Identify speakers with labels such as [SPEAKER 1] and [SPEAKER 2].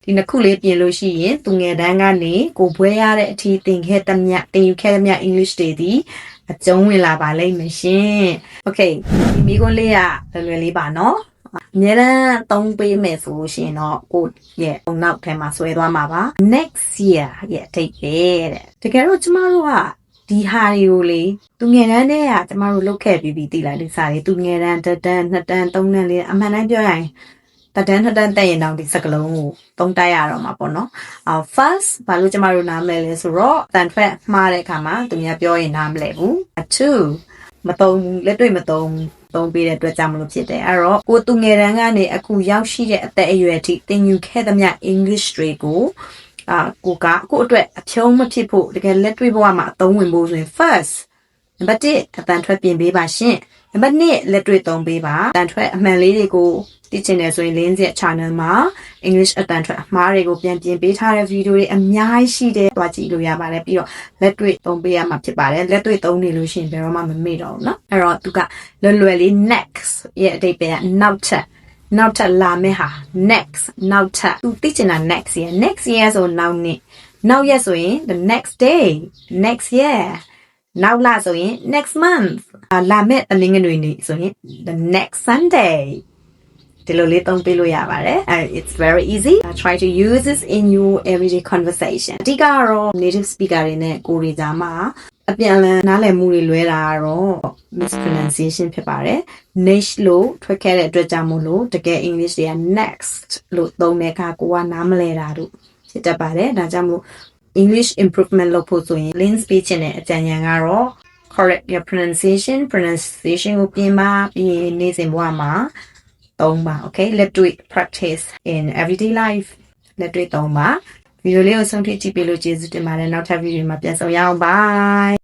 [SPEAKER 1] ဒီနှစ်ခုလေးပြင်လို့ရှိရင်သူငယ်တန်းကနေကိုဘွဲရတဲ့အထိသင်ခဲ့သမျှသင်ယူခဲ့သမျှ English တွေဒီအကျုံးဝင်လာပါလိမ့်မယ်ရှင် Okay ဒီမိခွန်းလေးကလွယ်လွယ်လေးပါနော်အများအားသုံးပေးမယ်ဆိုလို့ရှိရင်တော့ကိုရဲ့အုံနောက်ထဲမှာဆွဲသွားမှာပါ next year ရဲ့အထိပ်ပဲတဲ့တကယ်တော့ကျမတို့ကဒီဟာတွေကိုလေသူငယ်တန်းတည်းကကျမတို့လုပ်ခဲ့ပြီးသိလားဒီစာတွေသူငယ်တန်းတစ်တန်းနှစ်တန်းသုံးတန်းလေးအမှန်တမ်းပြောရရင်တစ်တန်းနှစ်တန်းတက်ရင်တော့ဒီစကလုံးကိုသုံးတိုက်ရတော့မှာပေါ့နော်first ဘာလို့ကျမတို့နားမလဲလဲဆိုတော့တန်ထွက်မှားတဲ့အခါမှာသူများပြောရင်နားမလဲဘူး two မသုံးလက်တွေ့မသုံးပေးတဲ့အတွက်ကြောင့်မလို့ဖြစ်တယ်အဲ့တော့ကိုသူငယ်တန်းကနေအခုရောက်ရှိတဲ့အသက်အရွယ်အထိသင်ယူခဲ့သမျှ English တွေကိုကိုအတွက်အဖြုံးမဖြစ်ဖို့တကယ်လက်တွေ့ဘဝမှာအသုံးဝင်ဖို့ဆိုရင် first နံပါတ်1အတန်ထွက်ပြင်ပေးပါရှင်နံပါတ်2လက်တွေ့သုံးပေးပါအတန်ထွက်အမှန်လေးတွေကိုသိချင်တယ်ဆိုရင်လင်းဆက် channel မှာ English အတန်ထွက်အမှားတွေကိုပြန်ပြင်ပေးထားတဲ့ဗီဒီယိုတွေအများကြီးရှိတယ်တွားကြည့်လို့ရပါတယ်ပြီးတော့လက်တွေ့သုံးပေးရမှာဖြစ်ပါတယ်လက်တွေ့သုံးနေလို့ရှိရင်ဘယ်တော့မှမမေ့တော့ဘူးเนาะအဲ့တော့သူကလွယ်လေး next ရဲ့အဓိပ္ပာယ်ကနောက်ထပ်လာမယ့်ဟာ next နောက်ထပ်သူသိချင်တာ next year ဆိုနောက်ရက်ဆိုရင် the next day next year နောက်လဆိုရင် next month လာမယ့်တနင်္ဂနွေနေ့ဆိုရင် the next Sunday ဒီလိုလေးသုံးပေးလို့ရပါတယ် it's very easy try to use this in your everyday conversation အဓိကတော့ native speaker တွေနဲ့ကိုယ်တွေကြားမှာအပြန်အလှန်နားလည်မှုတွေလွဲတာကတော့ mispronunciation ဖြစ်ပါတယ် niche လို့ထွက်ခဲ့တဲ့အတွက်ကြောင့်မို့လို့တကယ် English တွေက next လို့သုံးတဲ့အခါကိုကနားမလဲတာတို့ဖြစ်တတ်ပါတယ်ဒါကြောင့်မို့English improvement လုပ်ဖို့ဆိုရင် link speech နဲ့အကြံဉာဏ်ကတော့ correct your pronunciation ကိုပြင်ပါပြီးနေ့စဉ်ဘဝမှာသုံးပါ okay လက်တွေ့ practice in everyday life လက်တွေ့သုံးပါဗီဒီယိုလေးကိုဆုံးဖြတ်ကြည့်ပေးလို့ကျေးဇူးတင်ပါတယ်နောက်ထပ်ဗီဒီယိုမှာပြန်ဆုံရအောင် bye